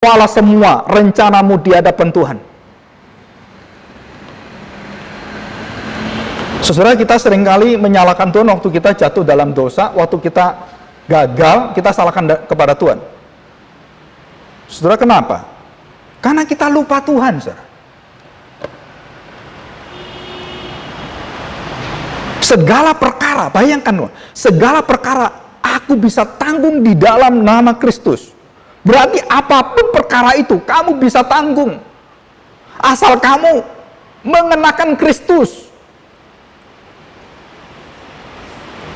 Walah semua rencanamu di hadapan Tuhan. Saudara, kita seringkali menyalahkan Tuhan waktu kita jatuh dalam dosa, waktu kita gagal, kita salahkan kepada Tuhan. Saudara, kenapa? Karena kita lupa Tuhan, saudara. Segala perkara, bayangkan, segala perkara aku bisa tanggung di dalam nama Kristus. Berarti apapun perkara itu, kamu bisa tanggung. Asal kamu mengenakan Kristus.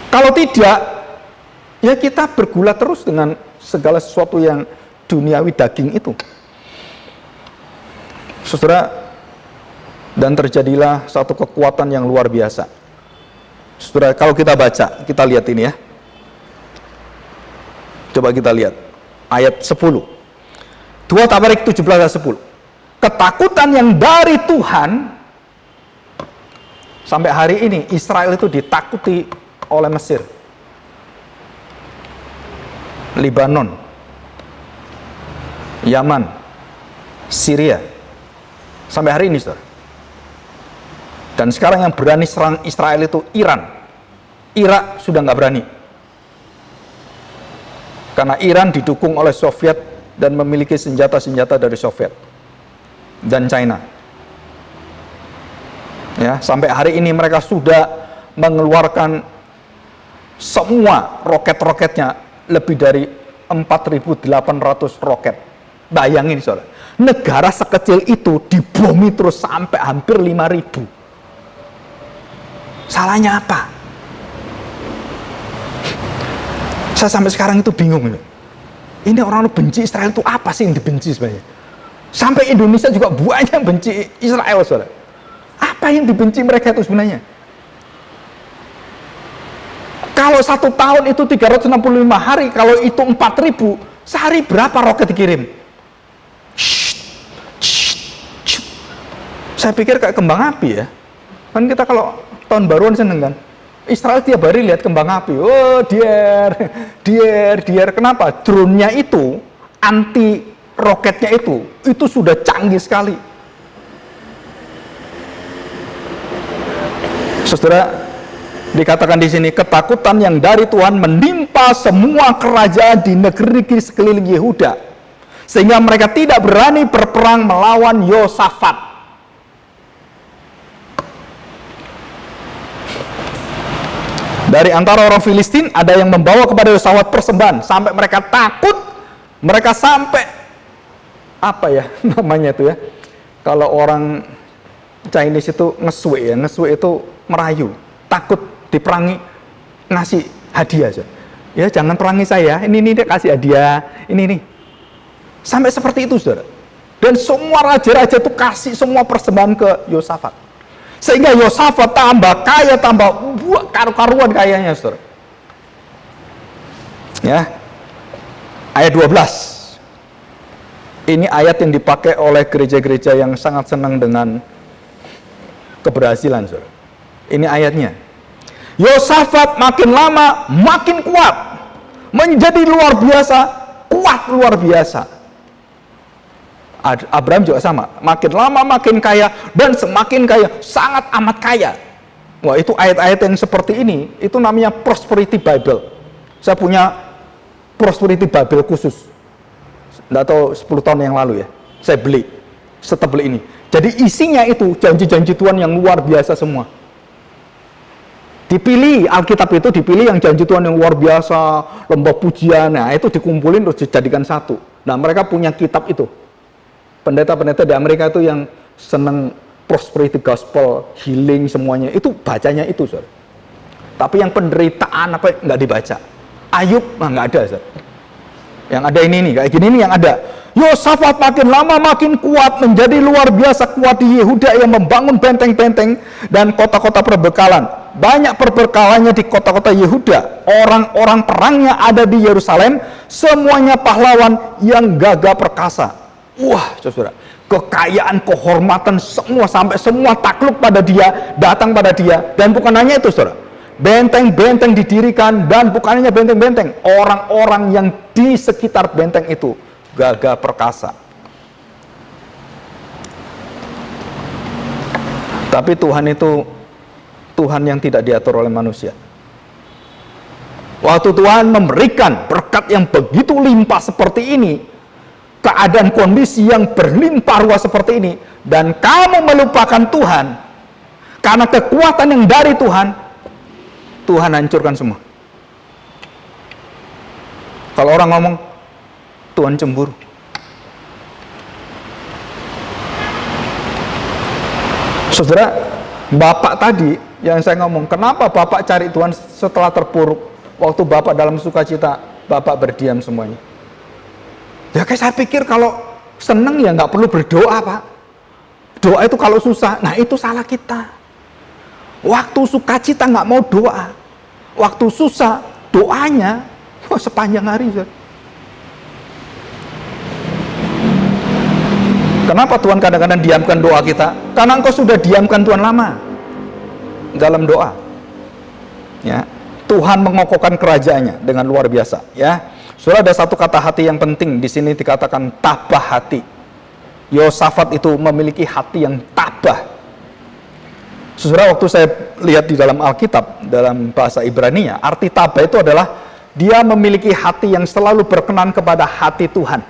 Kalau tidak, ya kita bergulat terus dengan segala sesuatu yang duniawi daging itu. Saudara, dan terjadilah satu kekuatan yang luar biasa. Saudara, kalau kita baca, kita lihat ini ya. Coba kita lihat. Ayat 10. 2 Tabarik 17 ayat 10. Ketakutan yang dari Tuhan, sampai hari ini Israel itu ditakuti oleh Mesir, Libanon, Yaman, Syria, sampai hari ini, saudara. Dan sekarang yang berani serang Israel itu Iran. Irak sudah nggak berani. Karena Iran didukung oleh Soviet dan memiliki senjata-senjata dari Soviet dan China. Ya, sampai hari ini mereka sudah mengeluarkan semua roket-roketnya, lebih dari 4.800 roket. Bayangin, saudara, negara sekecil itu dibomi terus sampai hampir 5.000. Salahnya apa? Saya sampai sekarang itu bingung. Ini orang benci Israel itu apa sih yang dibenci sebenarnya? Sampai Indonesia juga banyak yang benci Israel, saudara. Apa yang dibenci mereka itu sebenarnya? Kalau 1 tahun itu 365 hari, kalau itu 4.000, sehari berapa roket dikirim? Saya pikir kayak kembang api ya. Kan kita kalau tahun baruan seneng kan? Israel tiap hari lihat kembang api. Oh, dier. Kenapa? Drone-nya itu, anti roketnya itu sudah canggih sekali. Saudara, dikatakan di sini, ketakutan yang dari Tuhan menimpa semua kerajaan di negeri sekeliling Yehuda, sehingga mereka tidak berani berperang melawan Yosafat. Dari antara orang Filistin ada yang membawa kepada Yosafat persembahan sampai mereka takut, mereka sampai apa ya namanya itu ya, kalau orang Chinese itu ngeswe ya, ngeswe itu merayu, takut diperangi, ngasih hadiah aja. Ya jangan perangi saya, ini dia kasih hadiah, ini nih. Sampai seperti itu, saudara. Dan semua raja-raja itu kasih semua persembahan ke Yosafat. Sehingga Yosafat tambah kaya, tambah karu-karuan kayanya, saudara. Ya. Ayat 12. Ini ayat yang dipakai oleh gereja-gereja yang sangat senang dengan keberhasilan, saudara. Ini ayatnya. Yosafat makin lama makin kuat, menjadi luar biasa, kuat luar biasa. Abraham juga sama, makin lama makin kaya, dan semakin kaya, sangat amat kaya. Wah, itu ayat-ayat yang seperti ini, itu namanya Prosperity Bible. Saya punya Prosperity Bible khusus, nggak tahu 10 tahun yang lalu ya, saya beli, setebel ini. Jadi isinya itu janji-janji Tuhan yang luar biasa semua. Dipilih, Alkitab itu dipilih yang janji Tuhan yang luar biasa, lembah pujian, nah itu dikumpulin terus dijadikan satu. Nah mereka punya kitab itu. Pendeta-pendeta di Amerika itu yang seneng prosperity gospel, healing semuanya, itu bacanya itu, saudara. Tapi yang penderitaan apa nggak dibaca. Ayub nggak ada, saudara. Yang ada ini nih, kayak gini nih yang ada. Yosafat makin lama makin kuat, menjadi luar biasa kuat di Yehuda yang membangun benteng-benteng dan kota-kota perbekalan. Banyak perbekalannya di kota-kota Yehuda. Orang-orang perangnya ada di Yerusalem, semuanya pahlawan yang gagah perkasa. Wah, saudara, kekayaan, kehormatan semua, sampai semua takluk pada dia, datang pada dia. Dan bukan hanya itu, saudara, benteng-benteng didirikan, dan bukan hanya benteng-benteng, orang-orang yang di sekitar benteng itu gagah perkasa. Tapi Tuhan itu Tuhan yang tidak diatur oleh manusia. Waktu Tuhan memberikan berkat yang begitu limpah seperti ini, keadaan kondisi yang berlimpah ruah seperti ini, dan kamu melupakan Tuhan, karena kekuatan yang dari Tuhan, Tuhan hancurkan semua. Kalau orang ngomong, Tuhan cemburu. Saudara, Bapak tadi yang saya ngomong, kenapa Bapak cari Tuhan setelah terpuruk? Waktu Bapak dalam sukacita, Bapak berdiam semuanya. Ya kayak saya pikir kalau seneng ya nggak perlu berdoa, Pak. Doa itu kalau susah, nah itu salah kita. Waktu sukacita nggak mau doa, waktu susah doanya sepanjang hari. Kenapa Tuhan kadang-kadang diamkan doa kita? Karena engkau sudah diamkan Tuhan lama dalam doa. Ya, Tuhan mengokohkan kerajaannya dengan luar biasa. Ya, Saudara, ada satu kata hati yang penting di sini dikatakan tabah hati. Yosafat itu memiliki hati yang tabah. Saudara, waktu saya lihat di dalam Alkitab dalam bahasa Ibrani-nya, arti tabah itu adalah dia memiliki hati yang selalu berkenan kepada hati Tuhan.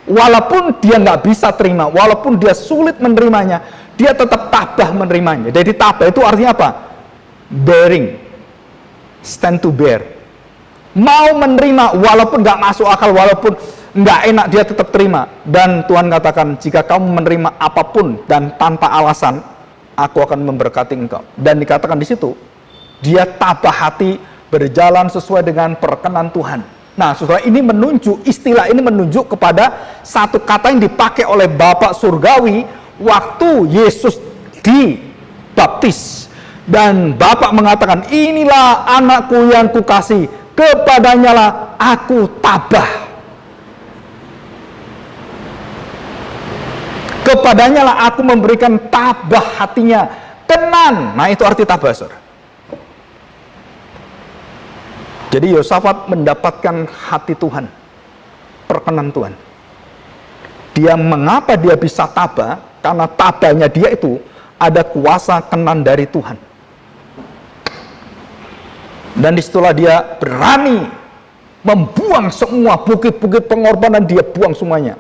Walaupun dia nggak bisa terima, walaupun dia sulit menerimanya, dia tetap tabah menerimanya. Jadi tabah itu artinya apa? Bearing, stand to bear. Mau menerima walaupun nggak masuk akal, walaupun nggak enak, dia tetap terima. Dan Tuhan katakan, jika kamu menerima apapun dan tanpa alasan, aku akan memberkati engkau. Dan dikatakan di situ, dia tabah hati, berjalan sesuai dengan perkenan Tuhan. Nah, saudara, ini menunjuk, istilah ini menunjuk kepada satu kata yang dipakai oleh Bapak Surgawi waktu Yesus dibaptis. Dan Bapak mengatakan, inilah anakku yang kukasih, kepadanya lah aku tabah. Kepadanya lah aku memberikan tabah hatinya, kenan. Nah, itu arti tabah, saudara. Jadi Yosafat mendapatkan hati Tuhan, perkenan Tuhan. Mengapa dia bisa tabah? Karena tabahnya dia itu ada kuasa kenan dari Tuhan. Dan disitulah dia berani membuang semua bukit-bukit pengorbanan, dia buang semuanya.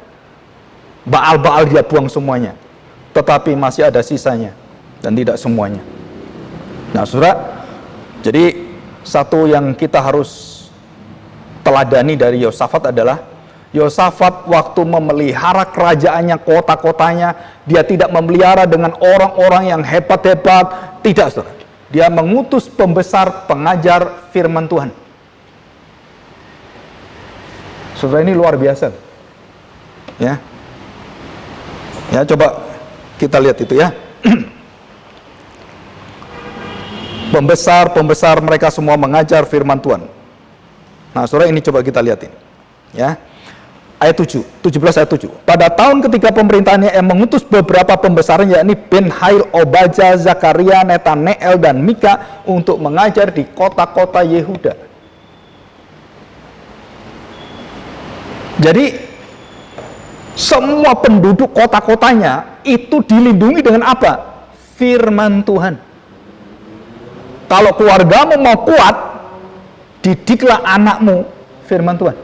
Baal-baal dia buang semuanya. Tetapi masih ada sisanya dan tidak semuanya. Nah, saudara, jadi satu yang kita harus teladani dari Yosafat adalah Yosafat waktu memelihara kerajaannya, kota-kotanya, dia tidak memelihara dengan orang-orang yang hebat-hebat, tidak, saudara. Dia mengutus pembesar pengajar firman Tuhan. Saudara, ini luar biasa. Ya. Ya, coba kita lihat itu ya. Pembesar mereka semua mengajar firman Tuhan. Nah, saudara, ini coba kita lihatin. Ya. Ayat 7, 17 ayat 7. Pada tahun ketika pemerintahannya yang mengutus beberapa pembesarnya, yakni Ben-Hail, Obadja, Zakaria, Netaneel, dan Mika untuk mengajar di kota-kota Yehuda. Jadi, semua penduduk kota-kotanya itu dilindungi dengan apa? Firman Tuhan. Kalau keluargamu mau kuat, didiklah anakmu firman Tuhan.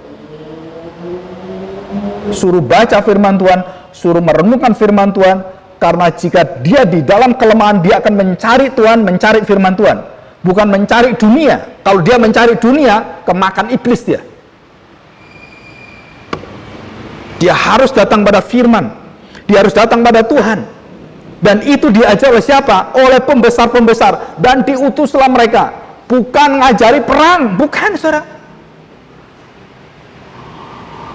Suruh baca firman Tuhan, suruh merenungkan firman Tuhan, karena jika dia di dalam kelemahan, dia akan mencari Tuhan, mencari firman Tuhan, bukan mencari dunia. Kalau dia mencari dunia, kemakan iblis dia. Dia harus datang pada firman, dia harus datang pada Tuhan. Dan itu diajar oleh siapa? Oleh pembesar-pembesar. Dan diutuslah mereka. Bukan ngajari perang. Bukan, saudara.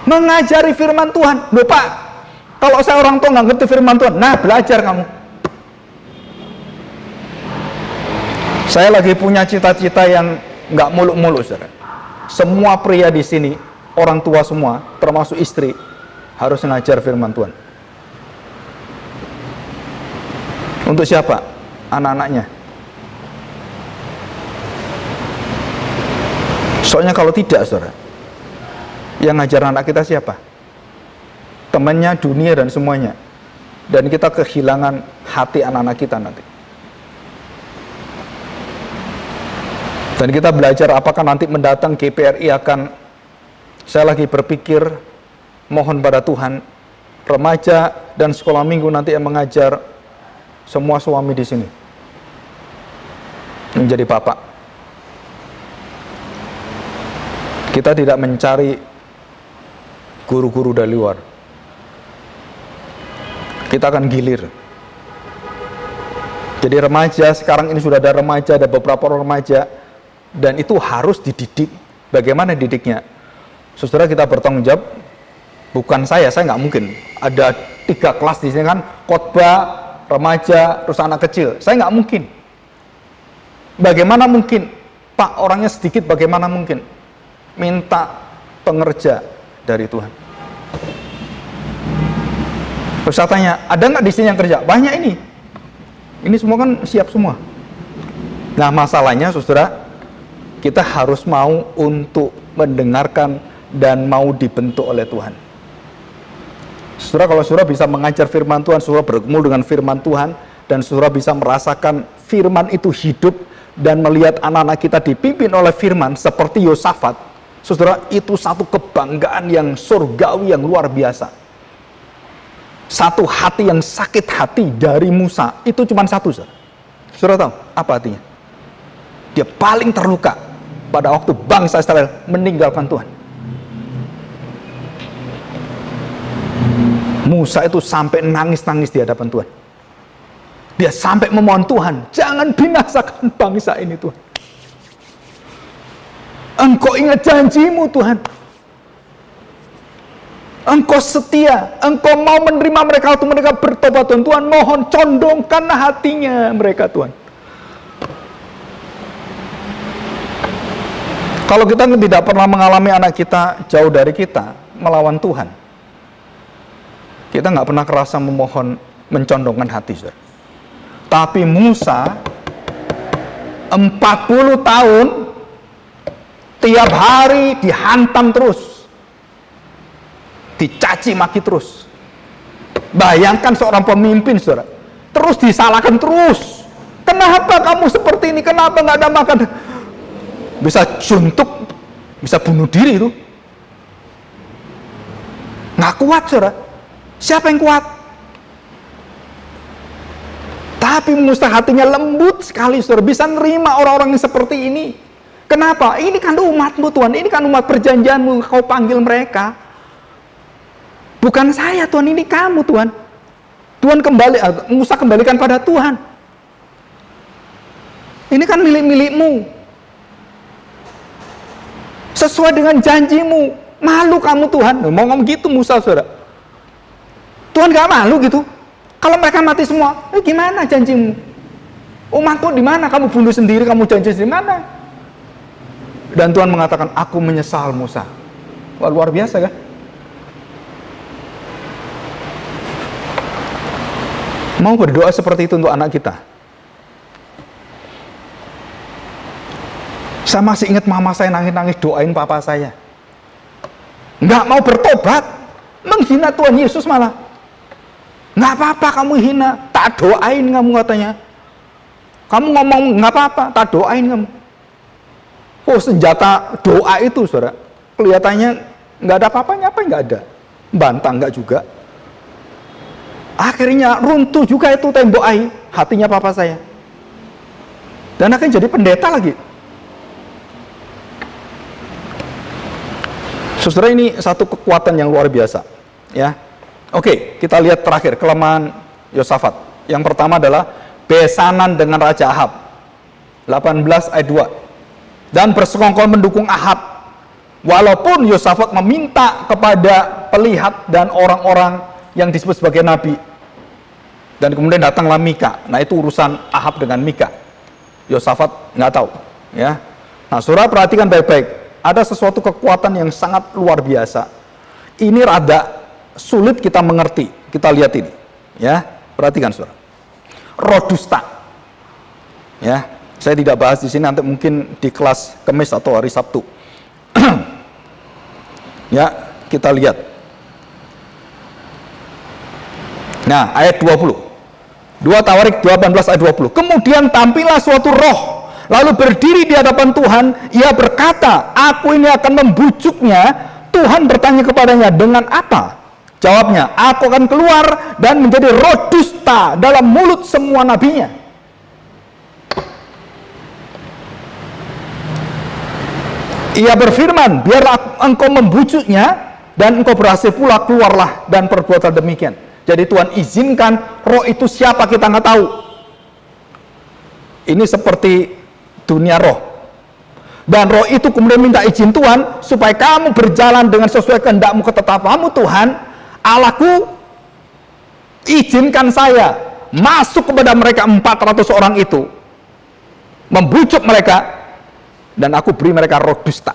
Mengajari firman Tuhan. Loh, Pak, kalau saya orang tua nggak ngerti firman Tuhan, nah belajar kamu. Saya lagi punya cita-cita yang nggak muluk-muluk, saudara. Semua pria di sini, orang tua semua, termasuk istri, harus ngajar firman Tuhan. Untuk siapa? Anak-anaknya. Soalnya kalau tidak, saudara, yang ngajar anak kita siapa? temannya, dunia, dan semuanya. Dan kita kehilangan hati anak-anak kita nanti. Dan kita belajar apakah nanti mendatang GPRI akan, saya lagi berpikir, mohon pada Tuhan, remaja dan sekolah minggu nanti yang mengajar semua suami di sini menjadi bapak. Kita tidak mencari guru-guru dari luar. Kita akan gilir. Jadi remaja, sekarang ini sudah ada remaja, ada beberapa orang remaja, dan itu harus dididik. Bagaimana didiknya? Saudara, kita bertanggung jawab, bukan saya nggak mungkin. Ada 3 kelas di sini kan, khotbah, remaja, terus anak kecil. Saya nggak mungkin. Bagaimana mungkin? Pak, orangnya sedikit, bagaimana mungkin? Minta pengerja dari Tuhan. Terus saya tanya, ada nggak di sini yang kerja? Banyak ini. Ini semua kan siap semua. Nah, masalahnya saudara, kita harus mau untuk mendengarkan dan mau dibentuk oleh Tuhan. Saudara, kalau saudara bisa mengajar firman Tuhan, saudara bergumul dengan firman Tuhan, dan saudara bisa merasakan firman itu hidup, dan melihat anak-anak kita dipimpin oleh firman, seperti Yosafat, saudara, itu satu kebanggaan yang surgawi yang luar biasa. Satu hati yang sakit hati dari Musa, itu cuma satu, saudara. Saudara tahu apa artinya? Dia paling terluka pada waktu bangsa Israel meninggalkan Tuhan. Musa itu sampai nangis-nangis di hadapan Tuhan. Dia sampai memohon Tuhan, jangan binasakan bangsa ini Tuhan. Engkau ingat janjimu Tuhan. Engkau setia, engkau mau menerima mereka waktu mereka bertobat Tuhan. Tuhan, mohon condongkanlah hatinya mereka Tuhan. Kalau kita tidak pernah mengalami anak kita jauh dari kita, melawan Tuhan, kita nggak pernah kerasa memohon, mencondongkan hati, saudara. Tapi Musa 40 tahun tiap hari dihantam terus, dicaci maki terus. Bayangkan seorang pemimpin, saudara, terus disalahkan terus. Kenapa kamu seperti ini? Kenapa nggak ada makan? Bisa suntuk, bisa bunuh diri itu. Nggak kuat, saudara. Siapa yang kuat? Tapi Musa hatinya lembut sekali, saudara, bisa nerima orang-orang yang seperti ini. Kenapa? Ini kan umatmu Tuhan, ini kan umat perjanjianmu, kau panggil mereka. Bukan saya Tuhan, ini kamu Tuhan. Tuhan Musa kembalikan pada Tuhan. Ini kan milik-milikmu. Sesuai dengan janjimu. Malu kamu Tuhan. Mau ngomong gitu Musa, saudara. Tuhan gak malu gitu. Kalau mereka mati semua, gimana janjimu? Umatku di mana? Kamu bunuh sendiri, kamu janji di mana? Dan Tuhan mengatakan, aku menyesal Musa. Wah, luar biasa kan? Mau berdoa seperti itu untuk anak kita? Saya masih ingat mama saya nangis-nangis doain papa saya. Nggak mau bertobat, menghina Tuhan Yesus malah. Nggak apa-apa kamu hina, tak doain kamu katanya. Kamu ngomong nggak apa-apa, tak doain kamu. Oh, senjata doa itu, saudara, kelihatannya nggak ada apa-apanya, apa nggak ada. Bantah nggak juga. Akhirnya runtuh juga itu tembok air, hatinya papa saya. Dan akhirnya jadi pendeta lagi. Saudara, ini satu kekuatan yang luar biasa, ya. Oke, kita lihat terakhir kelemahan Yosafat. Yang pertama adalah besanan dengan Raja Ahab. 18 ayat 2. Dan bersekongkol mendukung Ahab. Walaupun Yosafat meminta kepada pelihat dan orang-orang yang disebut sebagai nabi. Dan kemudian datanglah Mika. Nah, itu urusan Ahab dengan Mika. Yosafat nggak tahu, ya. Nah, saudara perhatikan baik-baik. Ada sesuatu kekuatan yang sangat luar biasa. Ini rada sulit kita mengerti. Kita lihat ini, ya. Perhatikan, saudara. Roh dusta. Ya, saya tidak bahas di sini, nanti mungkin di kelas Kamis atau hari Sabtu. Ya, kita lihat. Nah, ayat 20. 2 Tawarik 18 ayat 20. Kemudian tampillah suatu roh, lalu berdiri di hadapan Tuhan. Ia berkata, aku ini akan membujuknya. Tuhan bertanya kepadanya, dengan apa? Jawabnya, aku akan keluar dan menjadi roh dusta dalam mulut semua nabinya. Ia berfirman, biarlah engkau membujuknya, dan engkau berhasil pula, keluarlah dan perbuatlah demikian. Jadi Tuhan izinkan. Roh itu siapa kita nggak tahu. Ini seperti dunia roh. Dan roh itu kemudian minta izin Tuhan supaya kamu berjalan dengan sesuai kehendak-Mu, ketetapan-Mu Tuhan. Allahku, izinkan saya masuk kepada mereka 400 orang itu, membujuk mereka, dan aku beri mereka roh dusta.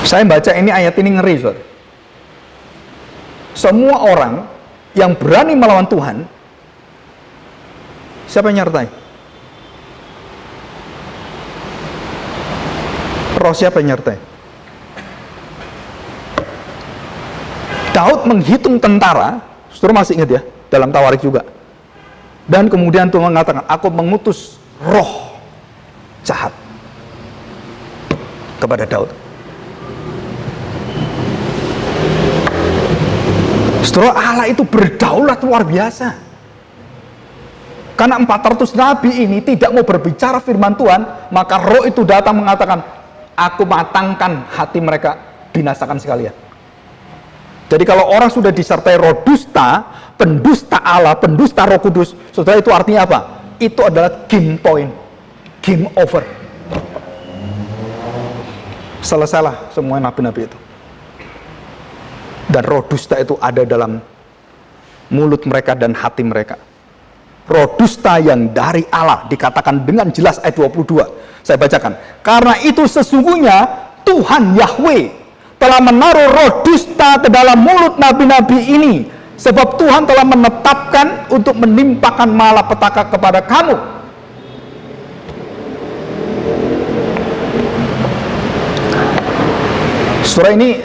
Saya baca ini, ayat ini ngeri, saudara. Semua orang yang berani melawan Tuhan, siapa yang nyertai? Roh siapa yang nyertai? Daud menghitung tentara, saudara masih ingat ya, dalam Tawarik juga. Dan kemudian Tuhan mengatakan, aku mengutus roh jahat kepada Daud. Saudara, Allah itu berdaulat luar biasa. Karena 400 nabi ini tidak mau berbicara firman Tuhan, maka roh itu datang mengatakan, aku matangkan hati mereka, binasakan sekalian. Jadi kalau orang sudah disertai roh dusta, pendusta Allah, pendusta Roh Kudus, saudara, itu artinya apa? Itu adalah game point, game over. Selesailah semua nabi-nabi itu. Dan roh dusta itu ada dalam mulut mereka dan hati mereka. Roh dusta yang dari Allah, dikatakan dengan jelas ayat 22. Saya bacakan. Karena itu sesungguhnya Tuhan Yahweh telah menaruh roh dusta ke dalam mulut nabi-nabi ini, sebab Tuhan telah menetapkan untuk menimpakan malapetaka kepada kamu. Surah ini,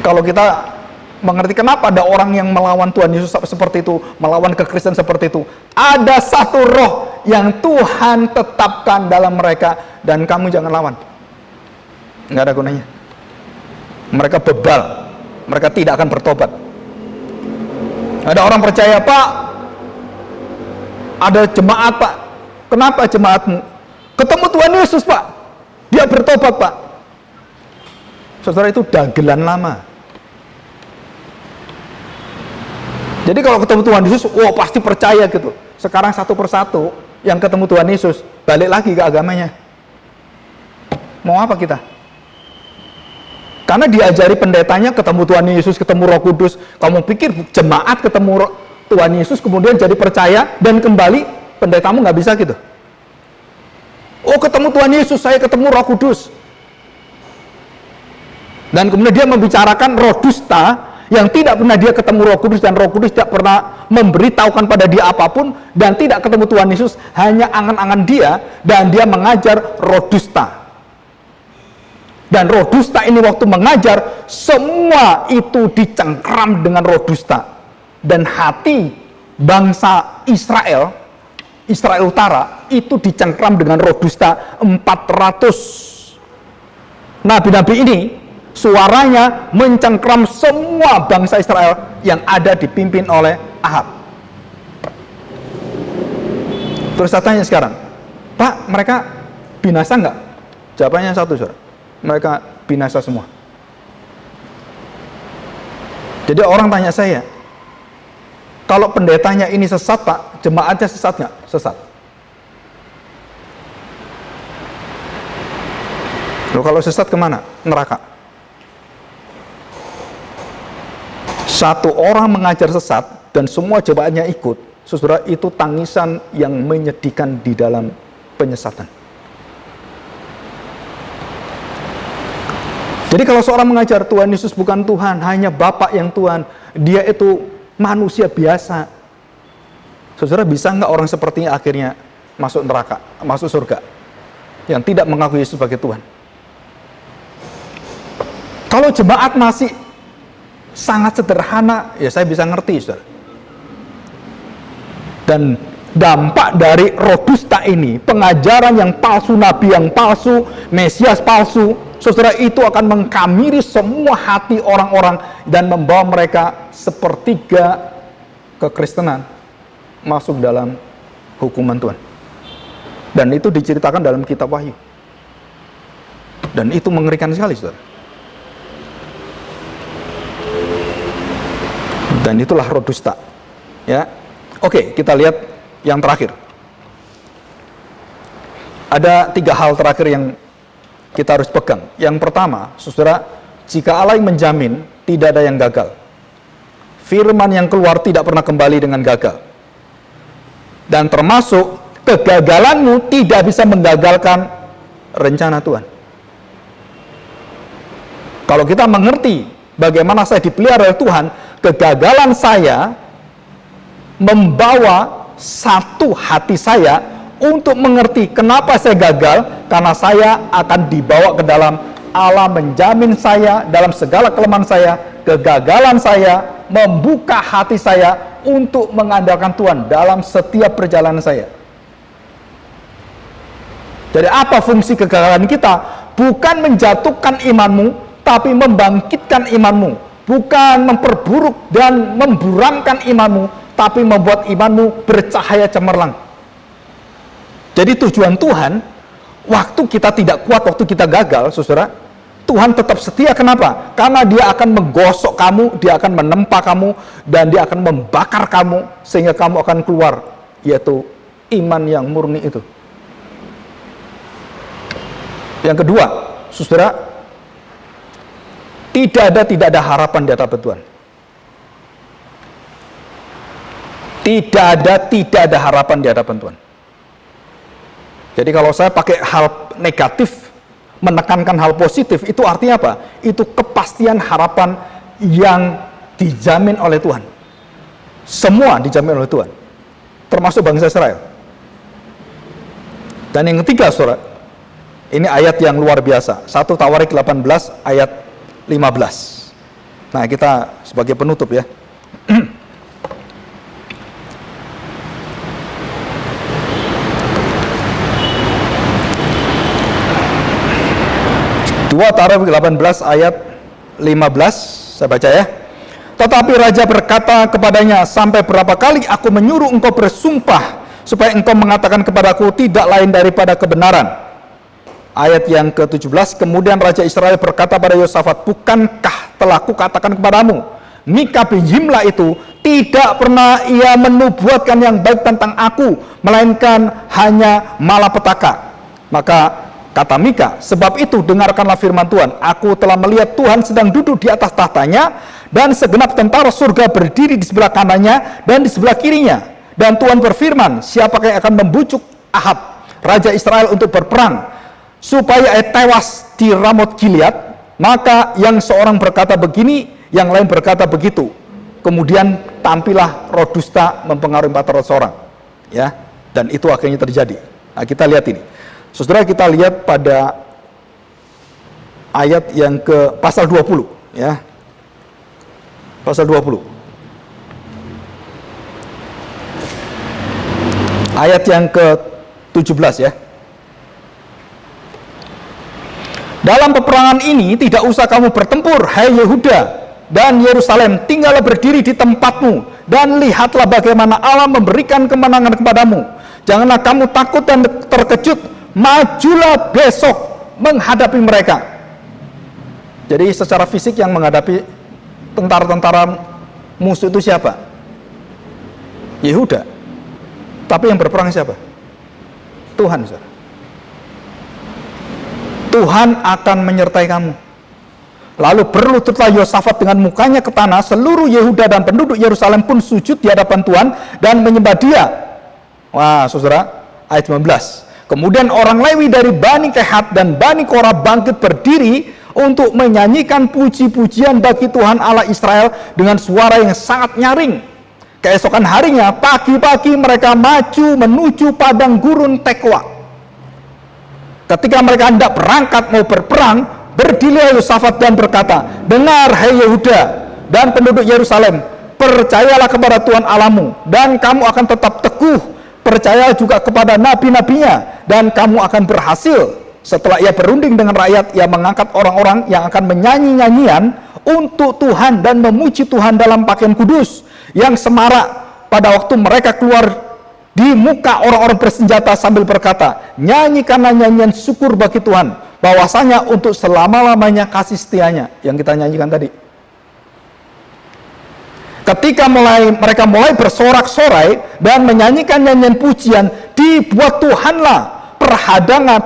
kalau kita mengerti kenapa ada orang yang melawan Tuhan Yesus seperti itu, melawan kekristenan seperti itu, ada satu roh yang Tuhan tetapkan dalam mereka, dan kamu jangan lawan. Nggak ada gunanya. Mereka bebal, mereka tidak akan bertobat. Ada orang percaya, Pak, ada jemaat, Pak. Kenapa jemaatmu? Ketemu Tuhan Yesus, Pak, dia bertobat, Pak. Saudara, itu dagelan lama. Jadi kalau ketemu Tuhan Yesus, wah pasti percaya gitu. Sekarang satu persatu yang ketemu Tuhan Yesus, balik lagi ke agamanya. Mau apa kita? Karena diajari pendetanya ketemu Tuhan Yesus, ketemu Roh Kudus. Kamu pikir jemaat ketemu Tuhan Yesus kemudian jadi percaya dan kembali, pendetamu nggak bisa gitu. Oh, ketemu Tuhan Yesus, saya ketemu Roh Kudus. Dan kemudian dia membicarakan roh dusta yang tidak pernah dia ketemu Roh Kudus, dan Roh Kudus tidak pernah memberitahukan pada dia apapun, dan tidak ketemu Tuhan Yesus, hanya angan-angan dia, dan dia mengajar roh dusta. Dan roh dusta ini waktu mengajar, semua itu dicengkram dengan roh dusta. Dan hati bangsa Israel, Israel Utara, itu dicengkram dengan roh dusta. 400 nabi-nabi ini suaranya mencengkram semua bangsa Israel yang ada dipimpin oleh Ahab. Terus saya tanya sekarang, Pak, mereka binasa nggak? Jawabannya satu, saudara. Mereka binasa semua. Jadi orang tanya saya, kalau pendetanya ini sesat, Pak, jemaatnya sesat nggak? Sesat. Loh, kalau sesat kemana? Neraka. Satu orang mengajar sesat dan semua jemaatnya ikut, saudara, itu tangisan yang menyedihkan di dalam penyesatan. Jadi kalau seorang mengajar Tuhan Yesus bukan Tuhan, hanya Bapa yang Tuhan, dia itu manusia biasa. Saudara, bisa nggak orang sepertinya akhirnya masuk neraka, masuk surga, yang tidak mengakui Yesus sebagai Tuhan? Kalau jemaat masih sangat sederhana, ya saya bisa ngerti, saudara. Dan dampak dari roh dusta ini, pengajaran yang palsu, nabi yang palsu, Mesias palsu, saudara, itu akan mengkamiri semua hati orang-orang dan membawa mereka sepertiga kekristenan masuk dalam hukuman Tuhan. Dan itu diceritakan dalam kitab Wahyu. Dan itu mengerikan sekali, saudara. Dan itulah roh dusta. Ya. Oke, kita lihat yang terakhir. Ada 3 hal terakhir yang kita harus pegang. Yang pertama, saudara, jika Allah yang menjamin, tidak ada yang gagal. Firman yang keluar tidak pernah kembali dengan gagal. Dan termasuk kegagalanmu tidak bisa menggagalkan rencana Tuhan. Kalau kita mengerti bagaimana saya dipelihara oleh Tuhan, kegagalan saya membawa satu hati saya untuk mengerti kenapa saya gagal, karena saya akan dibawa ke dalam Allah menjamin saya dalam segala kelemahan saya. Kegagalan saya membuka hati saya untuk mengandalkan Tuhan dalam setiap perjalanan saya. Jadi apa fungsi kegagalan kita? Bukan menjatuhkan imanmu, tapi membangkitkan imanmu. Bukan memperburuk dan memburamkan imanmu, tapi membuat imanmu bercahaya cemerlang. Jadi tujuan Tuhan, waktu kita tidak kuat, waktu kita gagal, saudara, Tuhan tetap setia. Kenapa? Karena Dia akan menggosok kamu, Dia akan menempa kamu, dan Dia akan membakar kamu, sehingga kamu akan keluar, yaitu iman yang murni itu. Yang kedua, saudara, tidak ada harapan di hadapan Tuhan. Tidak ada harapan di hadapan Tuhan. Jadi kalau saya pakai hal negatif, menekankan hal positif, itu artinya apa? Itu kepastian harapan yang dijamin oleh Tuhan. Semua dijamin oleh Tuhan, termasuk bangsa Israel. Dan yang ketiga, saudara, ini ayat yang luar biasa. 1 Tawarik 18 ayat 15. Nah, kita sebagai penutup ya. 2 Tawarik 18 ayat 15, saya baca ya. Tetapi raja berkata kepadanya, sampai berapa kali aku menyuruh engkau bersumpah, supaya engkau mengatakan kepadaku tidak lain daripada kebenaran. Ayat yang ke-17, kemudian Raja Israel berkata pada Yosafat, bukankah telah kukatakan kepadamu, Mika bin Yimla itu tidak pernah ia menubuatkan yang baik tentang aku, melainkan hanya malapetaka. Maka kata Mika, sebab itu dengarkanlah firman Tuhan, aku telah melihat Tuhan sedang duduk di atas tahtanya, dan segenap tentara surga berdiri di sebelah kanannya dan di sebelah kirinya. Dan Tuhan berfirman, siapakah yang akan membujuk Ahab, Raja Israel, untuk berperang, supaya ia tewas di Ramot Gilead? Maka yang seorang berkata begini, yang lain berkata begitu. Kemudian tampillah roh dusta mempengaruhi 400 orang. Ya, dan itu akhirnya terjadi. Nah, kita lihat ini. Saudara, kita lihat pada ayat yang ke pasal 20, ya. Pasal 20. Ayat yang ke-17 ya. Dalam peperangan ini tidak usah kamu bertempur, hai Yehuda dan Yerusalem, tinggallah berdiri di tempatmu dan lihatlah bagaimana Allah memberikan kemenangan kepadamu. Janganlah kamu takut dan terkejut, majulah besok menghadapi mereka. Jadi secara fisik yang menghadapi tentara-tentara musuh itu siapa? Yehuda. Tapi yang berperang siapa? Tuhan, saudara. Tuhan akan menyertai kamu. Lalu berlututlah Yosafat dengan mukanya ke tanah, seluruh Yehuda dan penduduk Yerusalem pun sujud di hadapan Tuhan dan menyembah Dia. Wah, saudara, ayat 19. Kemudian orang Lewi dari Bani Kehat dan Bani Korah bangkit berdiri untuk menyanyikan puji-pujian bagi Tuhan Allah Israel dengan suara yang sangat nyaring. Keesokan harinya, pagi-pagi mereka maju menuju padang gurun Tekwa. Ketika mereka hendak berangkat mau berperang, berdirilah Yosafat dan berkata, dengar hai Yehuda dan penduduk Yerusalem, percayalah kepada Tuhan Allahmu dan kamu akan tetap teguh, percaya juga kepada nabi-nabinya dan kamu akan berhasil. Setelah ia berunding dengan rakyat, ia mengangkat orang-orang yang akan menyanyi nyanyian untuk Tuhan dan memuji Tuhan dalam pakaian kudus yang semarak pada waktu mereka keluar di muka orang-orang bersenjata sambil berkata, nyanyikanlah nyanyian syukur bagi Tuhan, bahwasanya untuk selama-lamanya kasih setianya, yang kita nyanyikan tadi. Ketika mereka mulai bersorak-sorai dan menyanyikan nyanyian pujian, dibuat Tuhanlah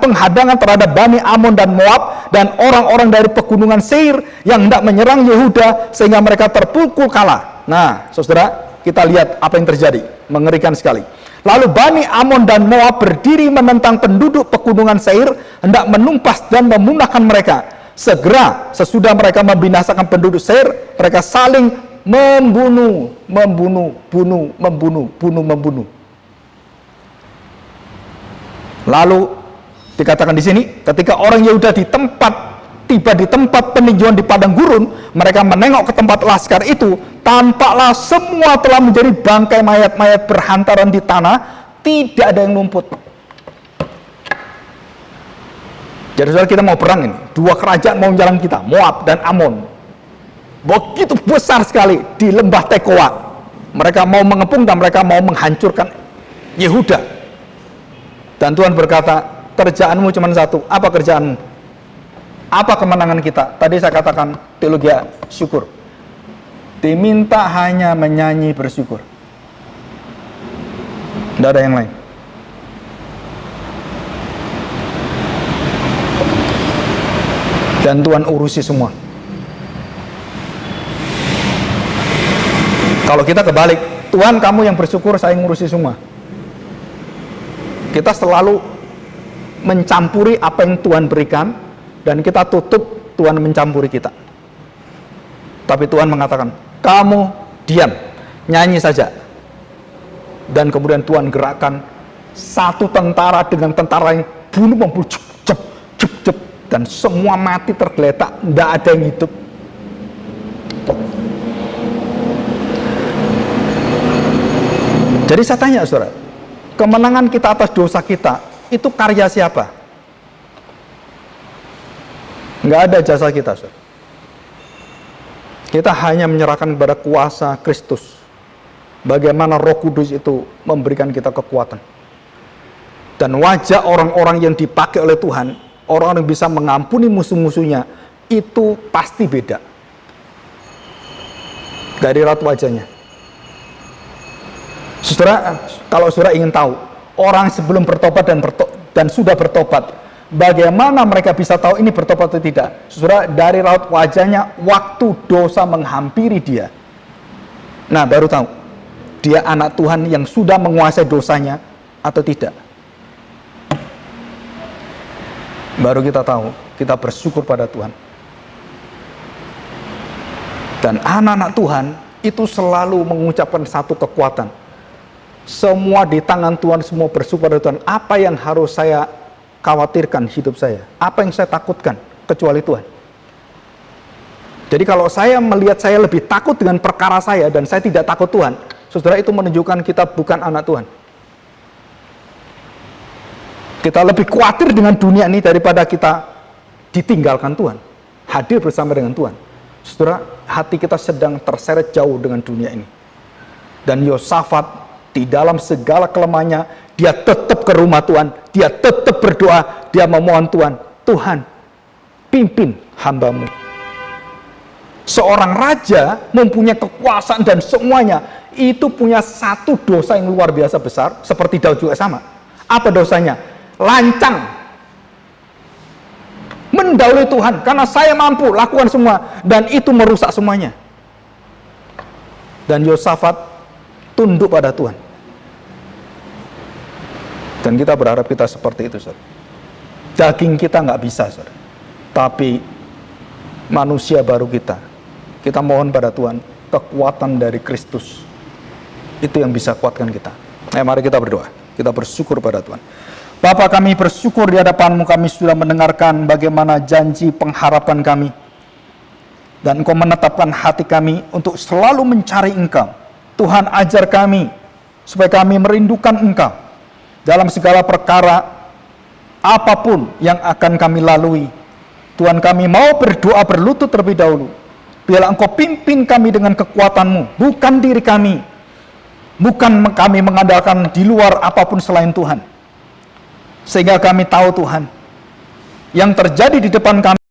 penghadangan terhadap Bani Amon dan Moab dan orang-orang dari pegunungan Seir yang hendak menyerang Yehuda sehingga mereka terpukul kalah. Nah, saudara, kita lihat apa yang terjadi, mengerikan sekali. Lalu Bani Amon dan Moab berdiri menentang penduduk pegunungan Seir, hendak menumpas dan memunahkan mereka. Segera sesudah mereka membinasakan penduduk Seir, mereka saling membunuh. Lalu dikatakan di sini, ketika orang Yehuda tiba di tempat peninjauan di padang gurun, mereka menengok ke tempat laskar itu, tampaklah semua telah menjadi bangkai mayat-mayat berhantaran di tanah, tidak ada yang lumput. Jadi saudara, kita mau perang ini, dua kerajaan mau menyerang kita, Moab dan Amon. Begitu besar sekali di lembah Tekoa. Mereka mau mengepung dan mereka mau menghancurkan Yehuda. Dan Tuhan berkata, kerjaanmu cuma satu. Apa kerjaanmu? Apa kemenangan kita? Tadi saya katakan teologi syukur. Diminta hanya menyanyi bersyukur. Tidak ada yang lain. Dan Tuhan urusi semua. Kalau kita kebalik, Tuhan kamu yang bersyukur, saya ngurusi semua. Kita selalu mencampuri apa yang Tuhan berikan, dan kita tutup Tuhan mencampuri kita. Tapi Tuhan mengatakan, kamu diam, nyanyi saja. Dan kemudian Tuhan gerakkan satu tentara dengan tentara yang bunuh, cep, dan semua mati tergeletak, tidak ada yang hidup. Jadi saya tanya saudara, kemenangan kita atas dosa kita, itu karya siapa? Nggak ada jasa kita, saudara. Kita hanya menyerahkan kepada kuasa Kristus. Bagaimana Roh Kudus itu memberikan kita kekuatan. Dan wajah orang-orang yang dipakai oleh Tuhan, orang-orang yang bisa mengampuni musuh-musuhnya, itu pasti beda. Dari raut wajahnya. Saudara, kalau saudara ingin tahu, orang sebelum bertobat dan sudah bertobat, bagaimana mereka bisa tahu ini bertobat atau tidak? Saudara, dari raut wajahnya, waktu dosa menghampiri dia. Nah, baru tahu, dia anak Tuhan yang sudah menguasai dosanya atau tidak. Baru kita tahu, kita bersyukur pada Tuhan. Dan anak-anak Tuhan itu selalu mengucapkan satu kekuatan. Semua di tangan Tuhan, semua bersyukur pada Tuhan. Apa yang harus saya khawatirkan hidup saya? Apa yang saya takutkan kecuali Tuhan? Jadi kalau saya melihat saya lebih takut dengan perkara saya dan saya tidak takut Tuhan, saudara, itu menunjukkan kita bukan anak Tuhan. Kita lebih khawatir dengan dunia ini daripada kita ditinggalkan Tuhan, hadir bersama dengan Tuhan. Saudara, hati kita sedang terseret jauh dengan dunia ini. Dan Yosafat di dalam segala kelemahannya, dia tetap ke rumah Tuhan, dia tetap berdoa, dia memohon Tuhan, Tuhan, pimpin hambamu. Seorang raja mempunyai kekuasaan dan semuanya, itu punya satu dosa yang luar biasa besar, seperti Daud juga sama. Apa dosanya? Lancang. Mendahului Tuhan, karena saya mampu lakukan semua, dan itu merusak semuanya. Dan Yosafat tunduk pada Tuhan. Dan kita berharap kita seperti itu, saudara. Daging kita nggak bisa, saudara. Tapi manusia baru kita. Kita mohon pada Tuhan, kekuatan dari Kristus. Itu yang bisa kuatkan kita. Mari kita berdoa. Kita bersyukur pada Tuhan. Bapa, kami bersyukur di hadapan-Mu, kami sudah mendengarkan bagaimana janji pengharapan kami. Dan Engkau menetapkan hati kami untuk selalu mencari Engkau. Tuhan, ajar kami supaya kami merindukan Engkau dalam segala perkara, apapun yang akan kami lalui. Tuhan, kami mau berdoa berlutut terlebih dahulu. Biarlah Engkau pimpin kami dengan kekuatan-Mu, bukan diri kami. Bukan kami mengandalkan di luar apapun selain Tuhan. Sehingga kami tahu Tuhan, yang terjadi di depan kami